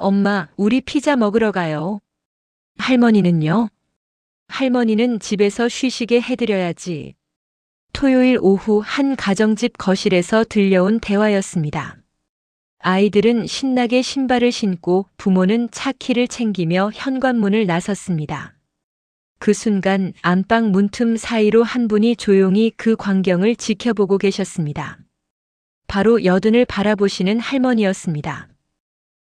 엄마, 우리 피자 먹으러 가요. 할머니는요? 할머니는 집에서 쉬시게 해드려야지. 토요일 오후 한 가정집 거실에서 들려온 대화였습니다. 아이들은 신나게 신발을 신고 부모는 차키를 챙기며 현관문을 나섰습니다. 그 순간 안방 문틈 사이로 한 분이 조용히 그 광경을 지켜보고 계셨습니다. 바로 여든을 바라보시는 할머니였습니다.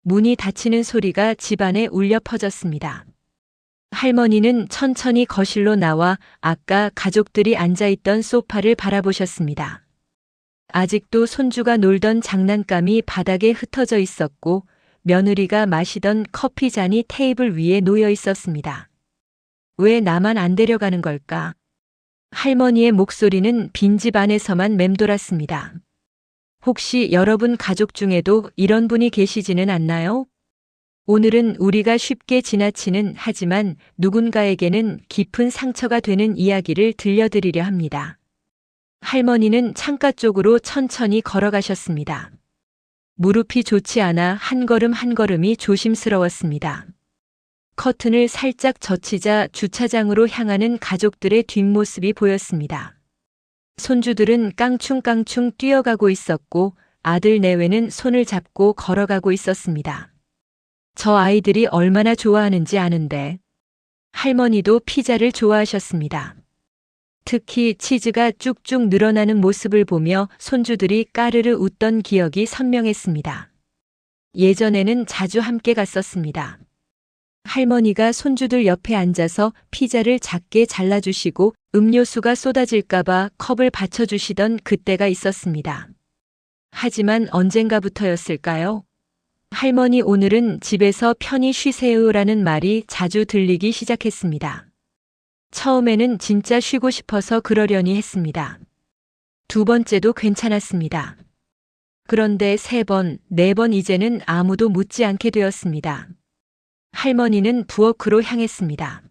문이 닫히는 소리가 집안에 울려 퍼졌습니다. 할머니는 천천히 거실로 나와 아까 가족들이 앉아있던 소파를 바라보셨습니다. 아직도 손주가 놀던 장난감이 바닥에 흩어져 있었고 며느리가 마시던 커피 잔이 테이블 위에 놓여 있었습니다. 왜 나만 안 데려가는 걸까? 할머니의 목소리는 빈집 안에서만 맴돌았습니다. 혹시 여러분 가족 중에도 이런 분이 계시지는 않나요? 오늘은 우리가 쉽게 지나치는 하지만 누군가에게는 깊은 상처가 되는 이야기를 들려드리려 합니다. 할머니는 창가 쪽으로 천천히 걸어가셨습니다. 무릎이 좋지 않아 한 걸음 한 걸음이 조심스러웠습니다. 커튼을 살짝 젖히자 주차장으로 향하는 가족들의 뒷모습이 보였습니다. 손주들은 깡충깡충 뛰어가고 있었고 아들 내외는 손을 잡고 걸어가고 있었습니다. 저 아이들이 얼마나 좋아하는지 아는데. 할머니도 피자를 좋아하셨습니다. 특히 치즈가 쭉쭉 늘어나는 모습을 보며 손주들이 까르르 웃던 기억이 선명했습니다. 예전에는 자주 함께 갔었습니다. 할머니가 손주들 옆에 앉아서 피자를 작게 잘라주시고 음료수가 쏟아질까봐 컵을 받쳐주시던 그때가 있었습니다. 하지만 언젠가부터였을까요? 할머니 오늘은 집에서 편히 쉬세요라는 말이 자주 들리기 시작했습니다. 처음에는 진짜 쉬고 싶어서 그러려니 했습니다. 두 번째도 괜찮았습니다. 그런데 세 번, 네 번 이제는 아무도 묻지 않게 되었습니다. 할머니는 부엌으로 향했습니다.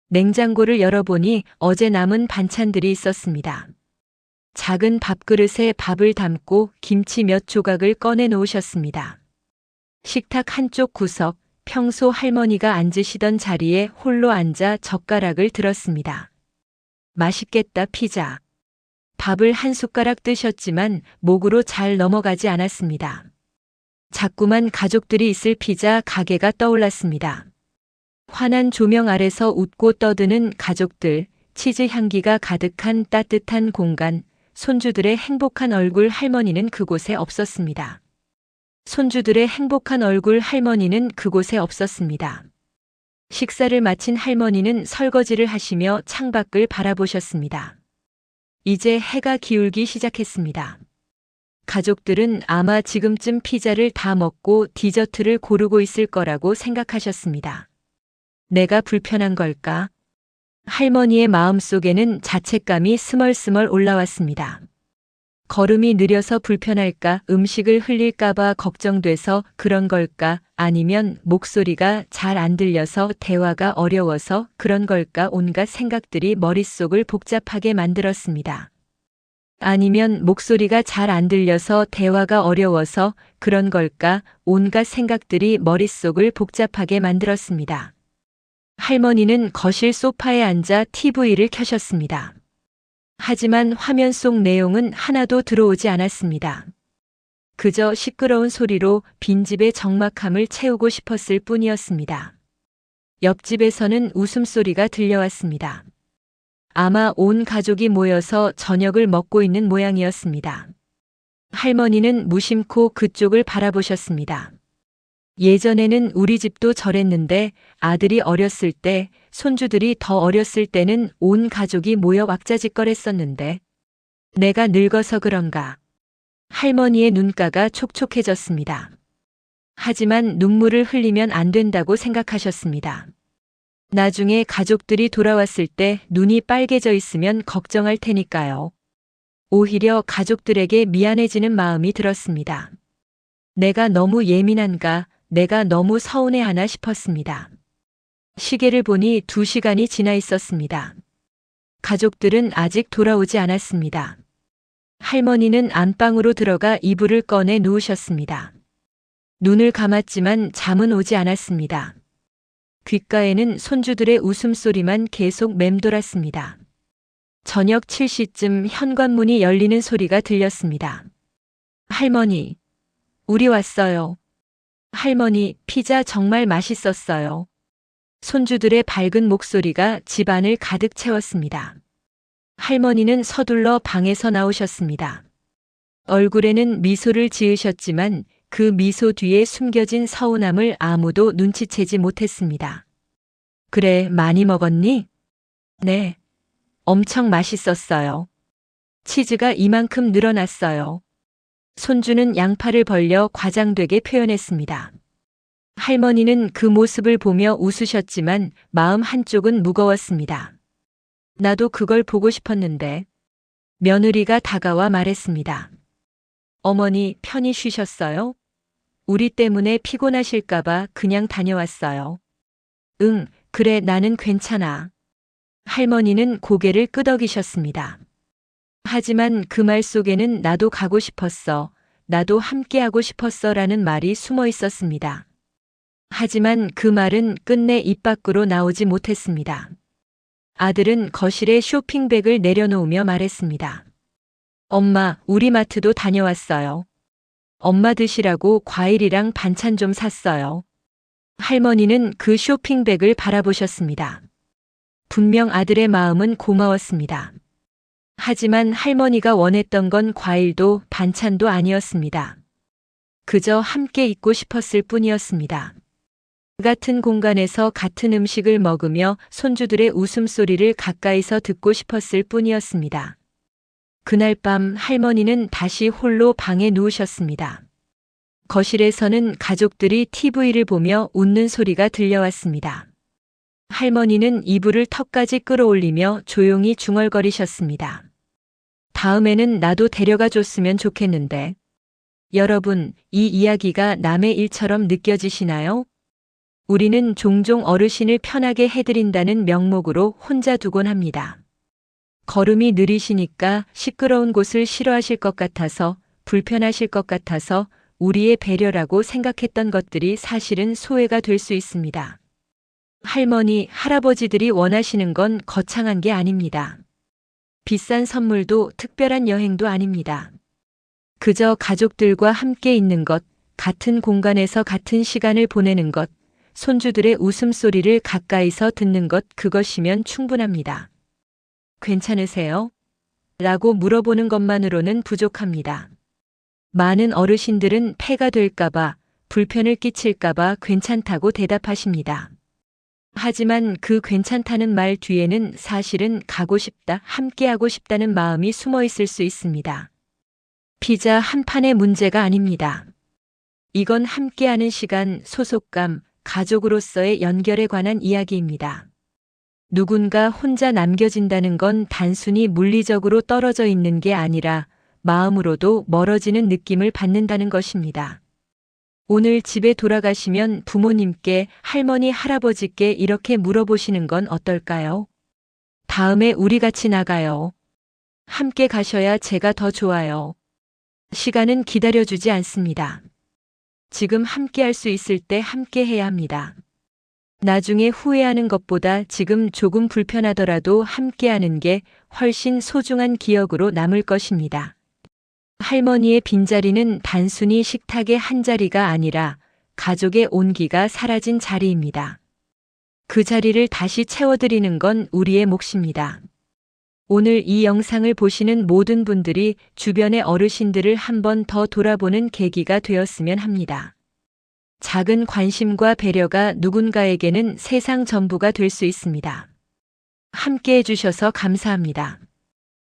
냉장고를 열어보니 어제 남은 반찬들이 있었습니다. 작은 밥그릇에 밥을 담고 김치 몇 조각을 꺼내 놓으셨습니다. 식탁 한쪽 구석, 평소 할머니가 앉으시던 자리에 홀로 앉아 젓가락을 들었습니다. 맛있겠다 피자. 밥을 한 숟가락 뜨셨지만 목으로 잘 넘어가지 않았습니다. 자꾸만 가족들이 있을 피자 가게가 떠올랐습니다. 환한 조명 아래서 웃고 떠드는 가족들, 치즈 향기가 가득한 따뜻한 공간, 손주들의 행복한 얼굴 할머니는 그곳에 없었습니다. 손주들의 행복한 얼굴 할머니는 그곳에 없었습니다. 식사를 마친 할머니는 설거지를 하시며 창밖을 바라보셨습니다. 이제 해가 기울기 시작했습니다. 가족들은 아마 지금쯤 피자를 다 먹고 디저트를 고르고 있을 거라고 생각하셨습니다. 내가 불편한 걸까? 할머니의 마음속에는 자책감이 스멀스멀 올라왔습니다. 걸음이 느려서 불편할까, 음식을 흘릴까봐 걱정돼서 그런 걸까, 아니면 목소리가 잘 안 들려서 대화가 어려워서 그런 걸까 온갖 생각들이 머릿속을 복잡하게 만들었습니다. 아니면 목소리가 잘 안 들려서 대화가 어려워서 그런 걸까 온갖 생각들이 머릿속을 복잡하게 만들었습니다. 할머니는 거실 소파에 앉아 TV를 켜셨습니다. 하지만 화면 속 내용은 하나도 들어오지 않았습니다. 그저 시끄러운 소리로 빈집의 적막함을 채우고 싶었을 뿐이었습니다. 옆집에서는 웃음소리가 들려왔습니다. 아마 온 가족이 모여서 저녁을 먹고 있는 모양이었습니다. 할머니는 무심코 그쪽을 바라보셨습니다. 예전에는 우리 집도 저랬는데 아들이 어렸을 때, 손주들이 더 어렸을 때는 온 가족이 모여 왁자지껄했었는데 내가 늙어서 그런가. 할머니의 눈가가 촉촉해졌습니다. 하지만 눈물을 흘리면 안 된다고 생각하셨습니다. 나중에 가족들이 돌아왔을 때 눈이 빨개져 있으면 걱정할 테니까요. 오히려 가족들에게 미안해지는 마음이 들었습니다. 내가 너무 예민한가, 내가 너무 서운해하나 싶었습니다. 시계를 보니 2시간이 지나 있었습니다. 가족들은 아직 돌아오지 않았습니다. 할머니는 안방으로 들어가 이불을 꺼내 누우셨습니다. 눈을 감았지만 잠은 오지 않았습니다. 귓가에는 손주들의 웃음소리만 계속 맴돌았습니다. 저녁 7시쯤 현관문이 열리는 소리가 들렸습니다. 할머니, 우리 왔어요. 할머니, 피자 정말 맛있었어요. 손주들의 밝은 목소리가 집안을 가득 채웠습니다. 할머니는 서둘러 방에서 나오셨습니다. 얼굴에는 미소를 지으셨지만 그 미소 뒤에 숨겨진 서운함을 아무도 눈치채지 못했습니다. 그래, 많이 먹었니? 네. 엄청 맛있었어요. 치즈가 이만큼 늘어났어요. 손주는 양팔을 벌려 과장되게 표현했습니다. 할머니는 그 모습을 보며 웃으셨지만 마음 한쪽은 무거웠습니다. 나도 그걸 보고 싶었는데. 며느리가 다가와 말했습니다. 어머니, 편히 쉬셨어요? 우리 때문에 피곤하실까봐 그냥 다녀왔어요. 응, 그래, 나는 괜찮아. 할머니는 고개를 끄덕이셨습니다. 하지만 그 말 속에는 나도 가고 싶었어, 나도 함께하고 싶었어 라는 말이 숨어 있었습니다. 하지만 그 말은 끝내 입 밖으로 나오지 못했습니다. 아들은 거실에 쇼핑백을 내려놓으며 말했습니다. 엄마, 우리 마트도 다녀왔어요. 엄마 드시라고 과일이랑 반찬 좀 샀어요. 할머니는 그 쇼핑백을 바라보셨습니다. 분명 아들의 마음은 고마웠습니다. 하지만 할머니가 원했던 건 과일도 반찬도 아니었습니다. 그저 함께 있고 싶었을 뿐이었습니다. 같은 공간에서 같은 음식을 먹으며 손주들의 웃음소리를 가까이서 듣고 싶었을 뿐이었습니다. 그날 밤 할머니는 다시 홀로 방에 누우셨습니다. 거실에서는 가족들이 TV를 보며 웃는 소리가 들려왔습니다. 할머니는 이불을 턱까지 끌어올리며 조용히 중얼거리셨습니다. 다음에는 나도 데려가 줬으면 좋겠는데. 여러분, 이 이야기가 남의 일처럼 느껴지시나요? 우리는 종종 어르신을 편하게 해드린다는 명목으로 혼자 두곤 합니다. 걸음이 느리시니까 시끄러운 곳을 싫어하실 것 같아서, 불편하실 것 같아서 우리의 배려라고 생각했던 것들이 사실은 소외가 될 수 있습니다. 할머니, 할아버지들이 원하시는 건 거창한 게 아닙니다. 비싼 선물도 특별한 여행도 아닙니다. 그저 가족들과 함께 있는 것, 같은 공간에서 같은 시간을 보내는 것, 손주들의 웃음소리를 가까이서 듣는 것, 그것이면 충분합니다. 괜찮으세요? 라고 물어보는 것만으로는 부족합니다. 많은 어르신들은 폐가 될까봐, 불편을 끼칠까봐 괜찮다고 대답하십니다. 하지만 그 괜찮다는 말 뒤에는 사실은 가고 싶다, 함께하고 싶다는 마음이 숨어 있을 수 있습니다. 피자 한 판의 문제가 아닙니다. 이건 함께하는 시간, 소속감, 가족으로서의 연결에 관한 이야기입니다. 누군가 혼자 남겨진다는 건 단순히 물리적으로 떨어져 있는 게 아니라 마음으로도 멀어지는 느낌을 받는다는 것입니다. 오늘 집에 돌아가시면 부모님께, 할머니, 할아버지께 이렇게 물어보시는 건 어떨까요? 다음에 우리 같이 나가요. 함께 가셔야 제가 더 좋아요. 시간은 기다려주지 않습니다. 지금 함께 할 수 있을 때 함께 해야 합니다. 나중에 후회하는 것보다 지금 조금 불편하더라도 함께하는 게 훨씬 소중한 기억으로 남을 것입니다. 할머니의 빈자리는 단순히 식탁의 한 자리가 아니라 가족의 온기가 사라진 자리입니다. 그 자리를 다시 채워드리는 건 우리의 몫입니다. 오늘 이 영상을 보시는 모든 분들이 주변의 어르신들을 한 번 더 돌아보는 계기가 되었으면 합니다. 작은 관심과 배려가 누군가에게는 세상 전부가 될 수 있습니다. 함께 해주셔서 감사합니다.